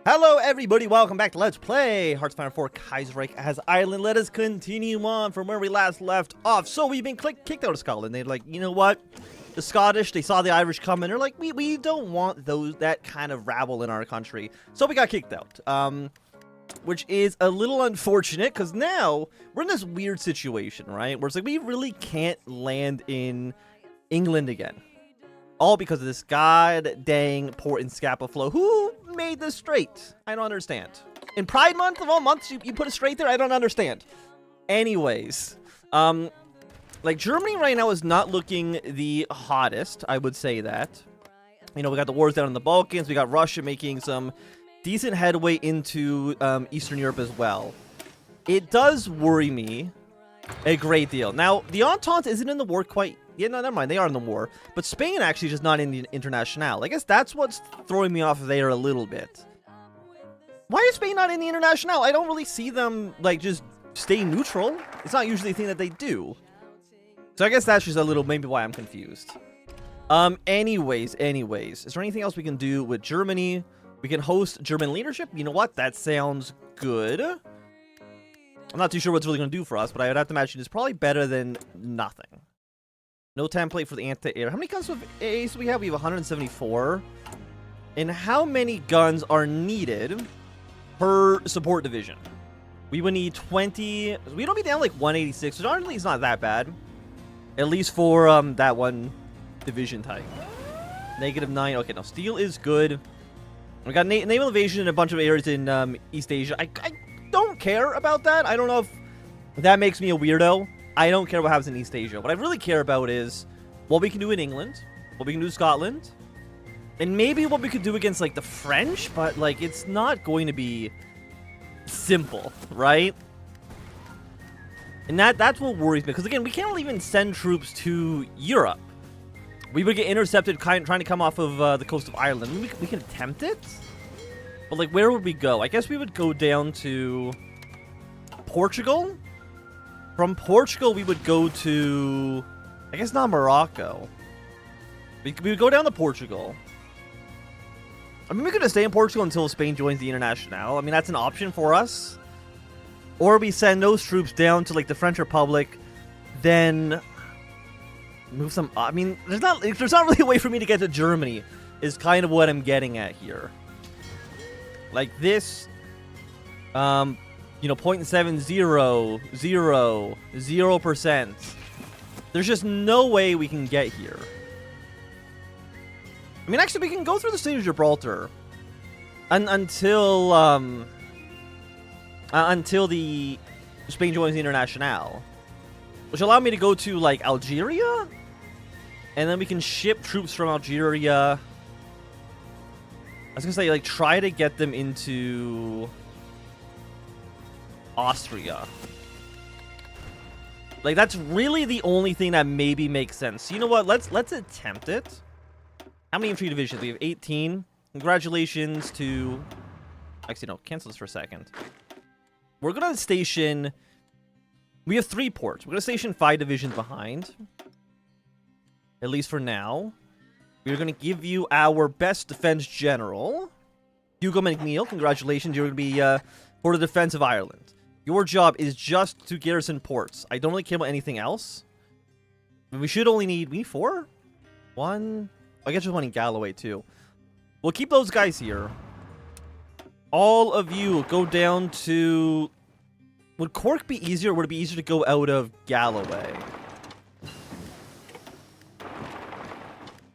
Hello everybody, welcome back to Let's Play Hearts of Iron IV Kaiserreich as Ireland. Let us continue on from where we last left off. So we've been kicked out of Scotland. They're like, you know what? The Scottish, they saw the Irish come and they're like, we don't want that kind of rabble in our country. So we got kicked out. Which is a little unfortunate because now we're in this weird situation, right? Where it's like we really can't land in England again. All because of this god dang port in Scapa Flow. Who made this strait? I don't understand. In Pride Month of all months, you put a strait there? I don't understand. Anyways, like Germany right now is not looking the hottest, I would say that. You know, we got the wars down in the Balkans. We got Russia making some decent headway into Eastern Europe as well. It does worry me a great deal. Now, the Entente isn't in the war quite. Yeah, no, never mind. They are in the war. But Spain actually is just not in the International. I guess that's what's throwing me off there a little bit. Why is Spain not in the International? I don't really see them, like, just stay neutral. It's not usually a thing that they do. So I guess that's just a little, maybe why I'm confused. Anyways. Is there anything else we can do with Germany? We can host German leadership. You know what? That sounds good. I'm not too sure what it's really going to do for us, but I would have to imagine it's probably better than nothing. No template for the anti-air. How many guns with Ace do we have? We have 174. And how many guns are needed per support division? We would need 20. We don't be down like 186, which honestly is not that bad. At least for that one division type. -9. Okay, now steel is good. We got naval invasion in a bunch of areas in East Asia. I don't care about that. I don't know if that makes me a weirdo. I don't care what happens in East Asia. What I really care about is what we can do in England, what we can do in Scotland, and maybe what we could do against, like, the French, but, like, it's not going to be simple, right? And that's what worries me, because, again, we can't really even send troops to Europe. We would get intercepted trying to come off of the coast of Ireland. We can attempt it, but, like, where would we go? I guess we would go down to Portugal. From Portugal, we would go to, I guess not Morocco. We would go down to Portugal. I mean, we could just stay in Portugal until Spain joins the International. I mean, that's an option for us. Or we send those troops down to, like, the French Republic, then move some. I mean, there's not really a way for me to get to Germany, is kind of what I'm getting at here. Like this, you know, 0.7000%. There's just no way we can get here. I mean, actually, we can go through the Strait of Gibraltar until the Spain joins the International, which allow me to go to, like, Algeria, and then we can ship troops from Algeria. I was gonna say, like, try to get them into Austria. Like, that's really the only thing that maybe makes sense. You know what? Let's attempt it. How many infantry divisions? We have 18. Congratulations to... Actually, no. Cancel this for a second. We're going to station... We have 3 ports. We're going to station 5 divisions behind. At least for now. We're going to give you our best defense general. Hugo McNeil. Congratulations. You're going to be for the defense of Ireland. Your job is just to garrison ports. I don't really care about anything else. We should only need... We need 4? 1... I guess there's one in Galloway, too. We'll keep those guys here. All of you go down to... Would Cork be easier, or would it be easier to go out of Galloway?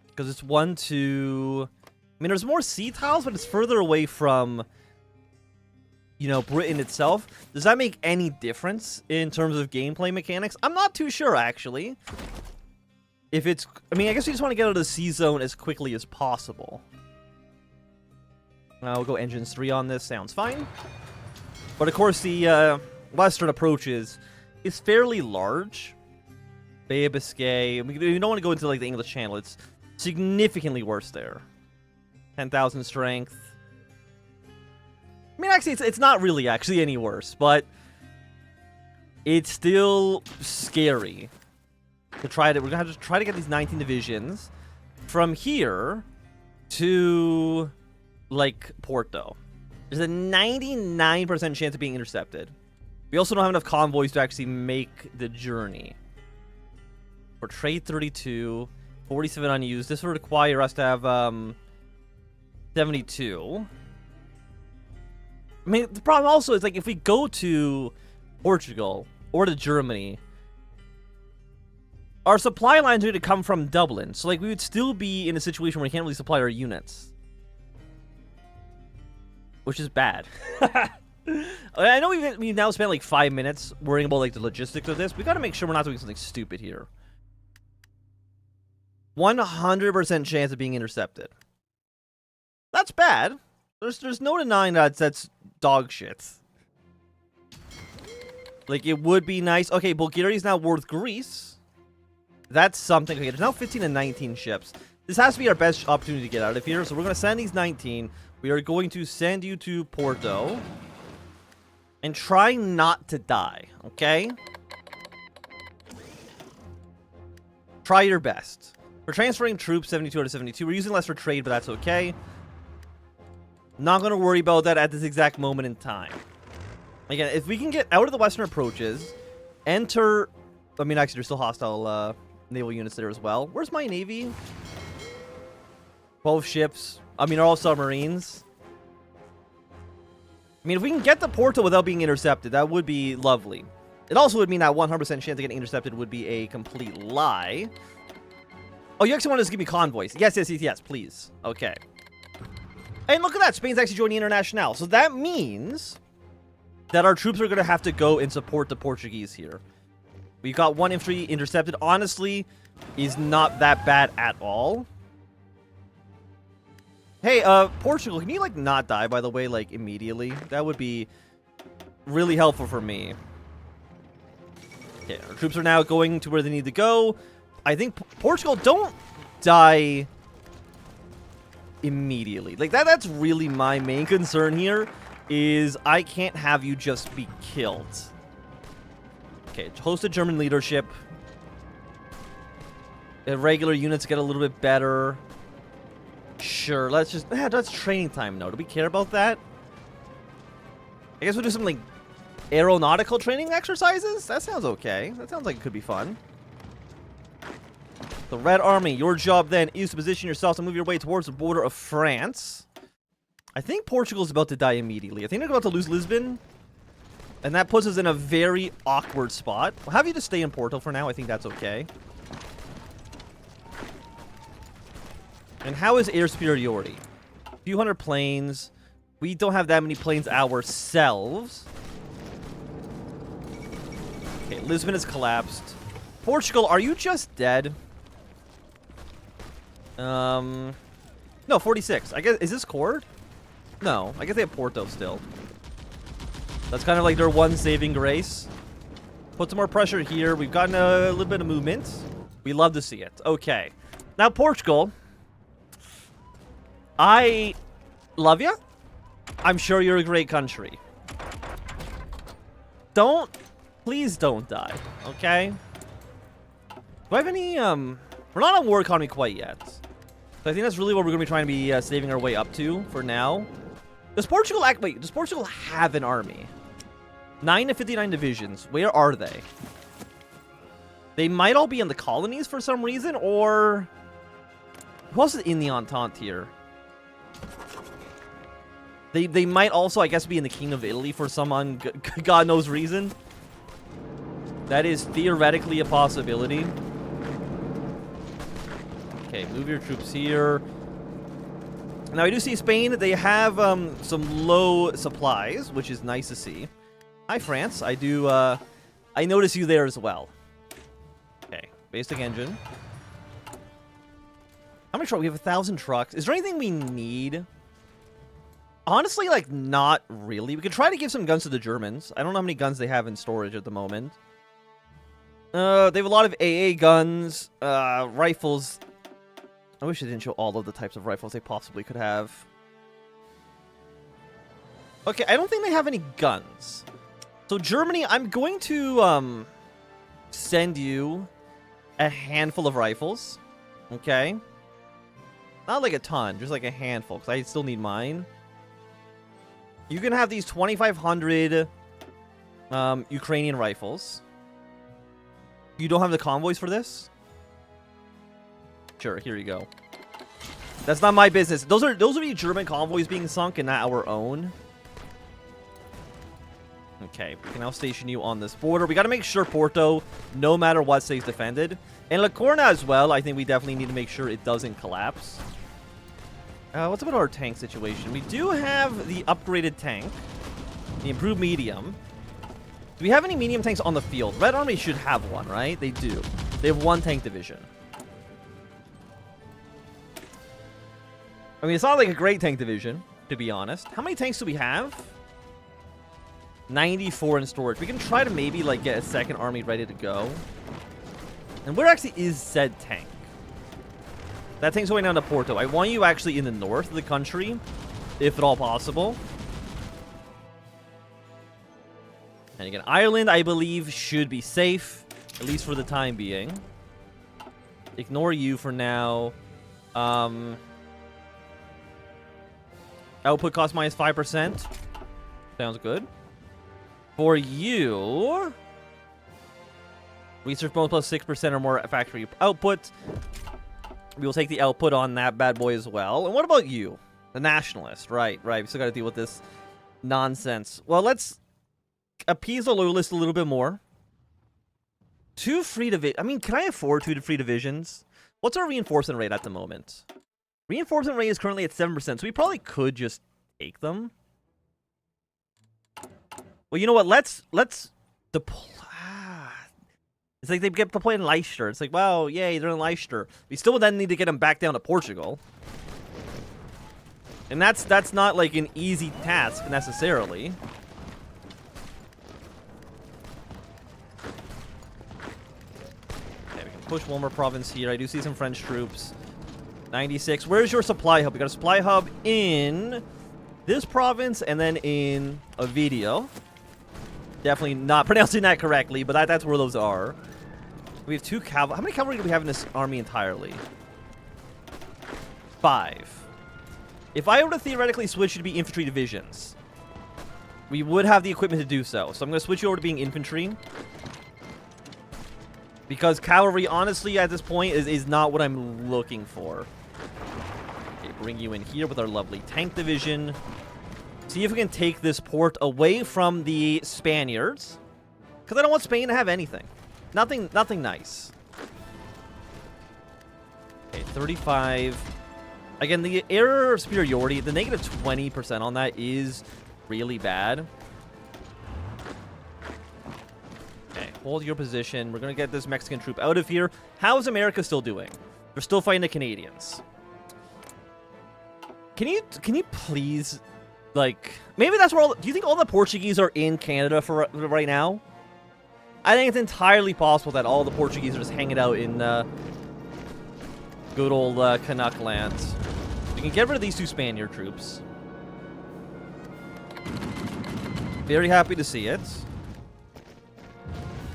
Because it's 1, 2... I mean, there's more sea tiles, but it's further away from... You know, Britain itself. Does that make any difference in terms of gameplay mechanics? I'm not too sure, actually. If it's... I mean, I guess we just want to get out of the sea zone as quickly as possible. We'll go engines 3 on this. Sounds fine. But, of course, the western approach is fairly large. Bay of Biscay. We don't want to go into, like, the English Channel. It's significantly worse there. 10,000 strength. I mean, actually, it's not really actually any worse, but it's still scary to try to. We're gonna have to try to get these 19 divisions from here to, like, Porto. There's a 99% chance of being intercepted. We also don't have enough convoys to actually make the journey. For trade 32, 47 unused. This would require us to have 72. I mean, the problem also is, like, if we go to Portugal or to Germany, our supply lines are going to come from Dublin. So, like, we would still be in a situation where we can't really supply our units. Which is bad. I know we've now spent, like, 5 minutes worrying about, like, the logistics of this. We got to make sure we're not doing something stupid here. 100% chance of being intercepted. That's bad. There's no denying that's dog shit. Like, it would be nice. Okay, Bulgaria's now worth Greece. That's something. Okay, there's now 15 and 19 ships. This has to be our best opportunity to get out of here. So we're going to send these 19. We are going to send you to Porto. And try not to die, okay? Try your best. We're transferring troops 72 out of 72. We're using less for trade, but that's okay. Not going to worry about that at this exact moment in time. Again, if we can get out of the western approaches, enter... I mean, actually, there's still hostile naval units there as well. Where's my navy? 12 ships. I mean, they're all submarines. I mean, if we can get to Porto without being intercepted, that would be lovely. It also would mean that 100% chance of getting intercepted would be a complete lie. Oh, you actually want to just give me convoys? Yes, please. Okay. And look at that. Spain's actually joining International. So that means that our troops are going to have to go and support the Portuguese here. We got 1 infantry intercepted. Honestly, is not that bad at all. Hey, Portugal, can you, like, not die, by the way, like, immediately? That would be really helpful for me. Okay, our troops are now going to where they need to go. I think Portugal, don't die immediately. Like, that's really my main concern here, is I can't have you just be killed. Okay, host a German leadership. Irregular units get a little bit better. Sure, let's just... that's training time, though. Do we care about that? I guess we'll do some, like, aeronautical training exercises? That sounds okay. That sounds like it could be fun. The Red Army, your job then is to position yourself to move your way towards the border of France. I think Portugal's about to die immediately. I think they're about to lose Lisbon. And that puts us in a very awkward spot. We'll have you to stay in Porto for now. I think that's okay. And how is air superiority? A few hundred planes. We don't have that many planes ourselves. Okay, Lisbon has collapsed. Portugal, are you just dead? No, 46. I guess, is this Cord? No, I guess they have Porto still. That's kind of like their one saving grace. Put some more pressure here. We've gotten a little bit of movement. We love to see it. Okay. Now, Portugal... I love you. I'm sure you're a great country. Please don't die, okay? Do I have any, we're not on war economy quite yet. So I think that's really what we're going to be trying to be saving our way up to for now. Does Portugal have an army? 9 to 59 divisions. Where are they? They might all be in the colonies for some reason, or... Who else is in the Entente here? They might also, I guess, be in the Kingdom of Italy for some God knows reason. That is theoretically a possibility. Okay, move your troops here. Now, I do see Spain. They have some low supplies, which is nice to see. Hi, France. I notice you there as well. Okay, basic engine. How many trucks? We have 1,000 trucks. Is there anything we need? Honestly, like, not really. We could try to give some guns to the Germans. I don't know how many guns they have in storage at the moment. They have a lot of AA guns, rifles. I wish they didn't show all of the types of rifles they possibly could have. Okay, I don't think they have any guns. So, Germany, I'm going to, send you a handful of rifles. Okay? Not like a ton, just like a handful, because I still need mine. You can have these 2,500 Ukrainian rifles. You don't have the convoys for this? Sure, here you go. That's not my business. Those are the German convoys being sunk and not our own. Okay, we can now station you on this border. We got to make sure Porto, no matter what, stays defended. And La Corna as well, I think we definitely need to make sure it doesn't collapse. What's about our tank situation? We do have the upgraded tank, the improved medium. Do we have any medium tanks on the field? Red Army should have one, right? They do. They have one tank division. I mean, it's not like a great tank division, to be honest. How many tanks do we have? 94 in storage. We can try to maybe, like, get a second army ready to go. And where actually is said tank? That tank's going down to Porto. I want you actually in the north of the country, if at all possible. And again, Ireland, I believe, should be safe, at least for the time being. Ignore you for now. Output cost minus 5%. Sounds good. For you, research bonus plus 6% or more factory output. We will take the output on that bad boy as well. And what about you? The nationalist. Right. We still got to deal with this nonsense. Well, let's appease the loyalists a little bit more. 2 free divisions. I mean, can I afford 2 free divisions? What's our reinforcement rate at the moment? Reinforcement rate is currently at 7%, so we probably could just take them. Well, you know what? Let's deploy. It's like they get to play in Leicester. It's like, wow, yay, they're in Leicester. We still then need to get them back down to Portugal. And that's not like an easy task necessarily. Okay, we can push one more province here. I do see some French troops. 96. Where's your supply hub? We got a supply hub in this province and then in Iberia. Definitely not pronouncing that correctly, but that's where those are. We have 2 cavalry. How many cavalry do we have in this army entirely? 5. If I were to theoretically switch to be infantry divisions, we would have the equipment to do so. So I'm going to switch you over to being infantry. Because cavalry, honestly, at this point, is not what I'm looking for. Okay, bring you in here with our lovely tank division. See if we can take this port away from the Spaniards. Because I don't want Spain to have anything. Nothing nice. Okay, 35. Again, the error of superiority, the negative 20% on that is really bad. Okay, hold your position. We're going to get this Mexican troop out of here. How is America still doing? They're still fighting the Canadians. Can you please, like, maybe that's where all, do you think all the Portuguese are in Canada for right now? I think it's entirely possible that all the Portuguese are just hanging out in good old Canuck lands. We can get rid of these 2 Spaniard troops. Very happy to see it.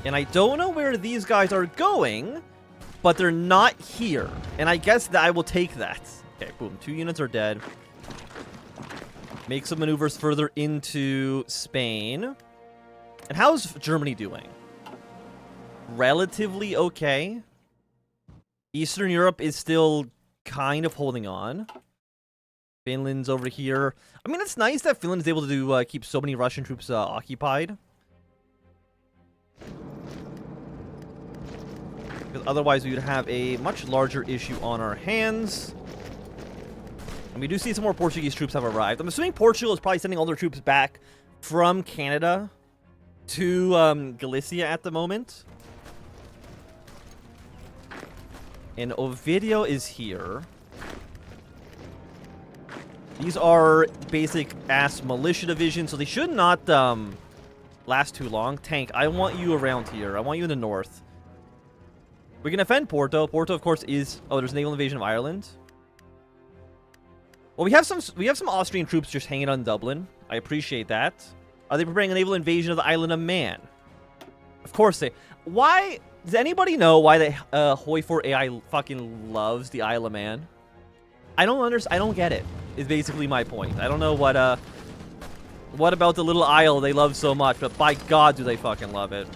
And I don't know where these guys are going, but they're not here. And I guess that I will take that. Okay, boom. 2 units are dead. Make some maneuvers further into Spain. And how's Germany doing? Relatively okay. Eastern Europe is still kind of holding on. Finland's over here. I mean, it's nice that Finland is able to keep so many Russian troops occupied. Because otherwise we would have a much larger issue on our hands. And we do see some more Portuguese troops have arrived. I'm assuming Portugal is probably sending all their troops back from Canada to Galicia at the moment. And Ovidio is here. These are basic-ass militia divisions, so they should not last too long. Tank, I want you around here. I want you in the north. We can defend Porto. Porto, of course, is... Oh, there's a naval invasion of Ireland. Well, we have some Austrian troops just hanging out in Dublin. I appreciate that. Are they preparing a naval invasion of the island of Man? Of course they... Why... Does anybody know why the Hoi4 AI fucking loves the Isle of Man? I don't understand. I don't get it, is basically my point. I don't know what What about the little isle they love so much? But by God, do they fucking love it.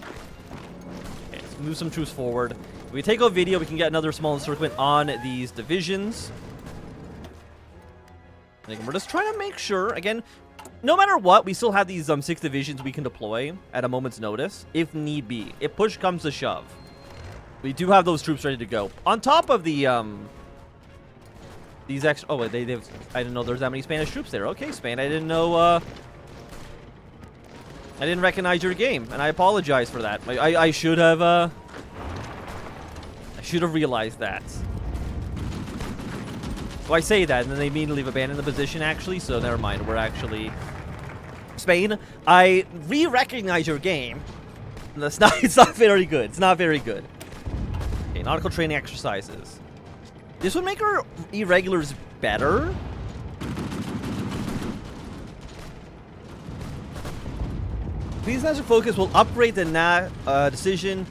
Okay, let's move some troops forward. If we take a video, we can get another small encirclement on these divisions. And again, we're just trying to make sure, again, no matter what, we still have these 6 divisions we can deploy at a moment's notice, if need be. If push comes to shove. We do have those troops ready to go. On top of the, these extra... Oh, wait, they've... I didn't know there's that many Spanish troops there. Okay, Spain, I didn't know, I didn't recognize your game, and I apologize for that. I should have, I should have realized that. So I say that, and then they immediately abandon the position, actually, so never mind. We're actually... Spain, I re-recognize your game. That's not... It's not very good. It's not very good. Okay, nautical training exercises. This would make our irregulars better. Please master focus will upgrade the decision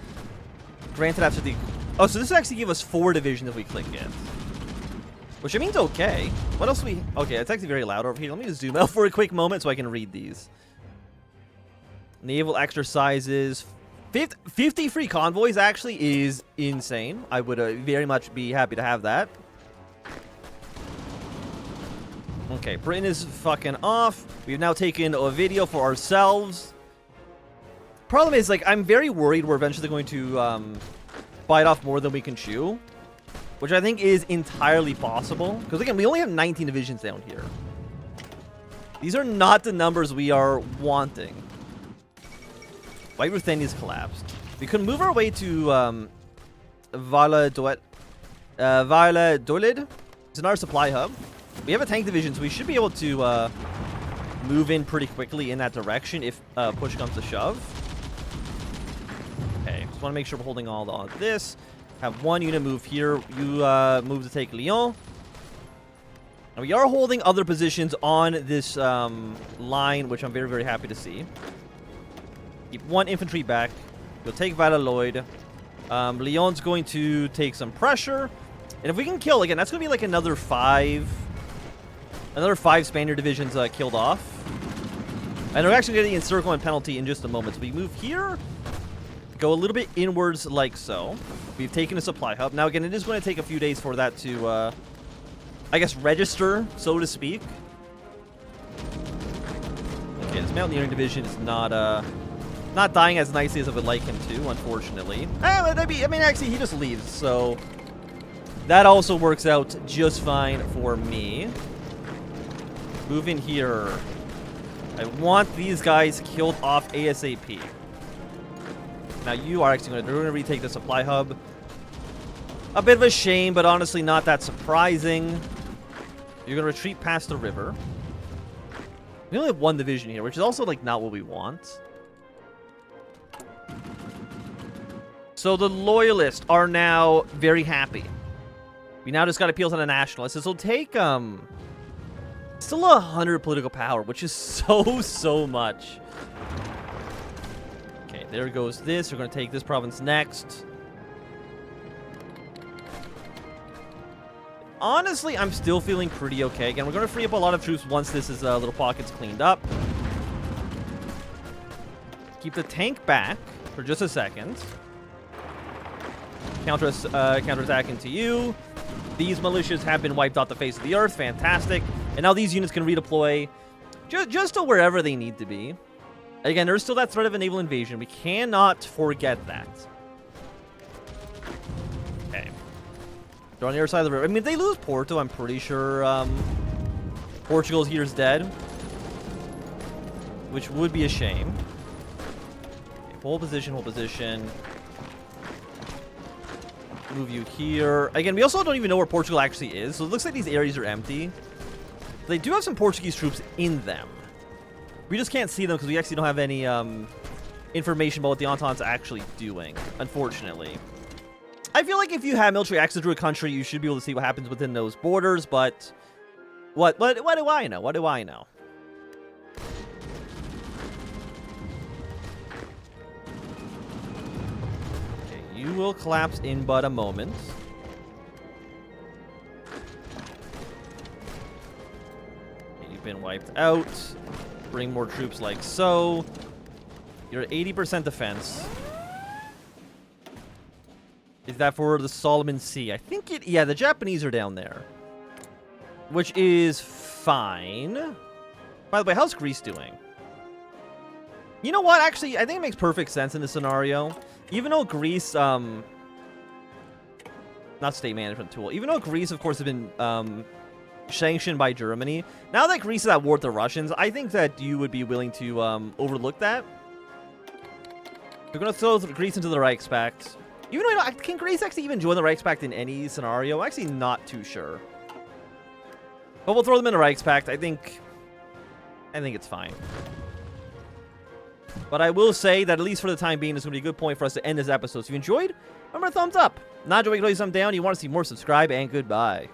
granted after the... Oh, so this will actually give us 4 divisions if we click it. Which I mean's okay. What else do we... Okay, it's actually very loud over here. Let me just zoom out for a quick moment so I can read these. Naval exercises. 50 free convoys actually is insane. I would very much be happy to have that. Okay, Britain is fucking off. We've now taken a video for ourselves. Problem is, like, I'm very worried we're eventually going to bite off more than we can chew. Which I think is entirely possible. Because, again, we only have 19 divisions down here. These are not the numbers we are wanting. White Ruthenia's collapsed. We could move our way to Valladolid. It's in our supply hub. We have a tank division, so we should be able to move in pretty quickly in that direction if push comes to shove. Okay, just want to make sure we're holding all of this. Have one unit move here. You move to take Lyon. And we are holding other positions on this line, which I'm very, very happy to see. Keep 1 infantry back. We'll take Valladolid. Lyon's going to take some pressure. And if we can kill, again, that's going to be like another 5 Spaniard divisions killed off. And we're actually getting the encirclement penalty in just a moment. So we move here. Go a little bit inwards like so. We've taken a supply hub. Now, again, it is going to take a few days for that to, I guess, register, so to speak. Okay, this Mountaineering division is not dying as nicely as I would like him to, unfortunately. I mean, actually, he just leaves, so that also works out just fine for me. Move in here. I want these guys killed off ASAP. Now you are actually going to retake the supply hub. A bit of a shame, but honestly not that surprising. You're going to retreat past the river. We only have 1 division here, which is also like not what we want. So the loyalists are now very happy. We now just got appeals on the nationalists. This will take still 100 political power, which is so much. Okay, there goes this. We're going to take this province next. Honestly, I'm still feeling pretty okay. Again, we're going to free up a lot of troops once this is little pockets cleaned up. Keep the tank back for just a second. Counterattack into you. These militias have been wiped off the face of the earth. Fantastic. And now these units can redeploy just to wherever they need to be. Again, there's still that threat of a naval invasion. We cannot forget that. Okay. They're on the other side of the river. I mean, if they lose Porto, I'm pretty sure Portugal's here is dead. Which would be a shame. Okay, hold position, hold position. Move you here. Again, we also don't even know where Portugal actually is, so it looks like these areas are empty. They do have some Portuguese troops in them. We just can't see them because we actually don't have any information about what the Entente's actually doing, unfortunately. I feel like if you have military access to a country, you should be able to see what happens within those borders, but what do I know? What do I know? You will collapse in but a moment. Okay, you've been wiped out. bring more troops like so. You're at 80% defense. Is that for the Solomon Sea? I think it... Yeah, the Japanese are down there. Which is fine. By the way, how's Greece doing? You know what? Actually, I think it makes perfect sense in this scenario. Even though Greece... not state management tool. Even though Greece, of course, has been sanctioned by Germany. Now that Greece is at war with the Russians, I think that you would be willing to overlook that. We're going to throw Greece into the Reichspakt. Even though can Greece actually even join the Reichspakt in any scenario? I'm actually not too sure. But we'll throw them in the Reichspakt. I think it's fine. But I will say that at least for the time being, it's going to be a good point for us to end this episode. So if you enjoyed, remember to thumbs up. Not enjoying, thumbs down. You want to see more, subscribe, and goodbye.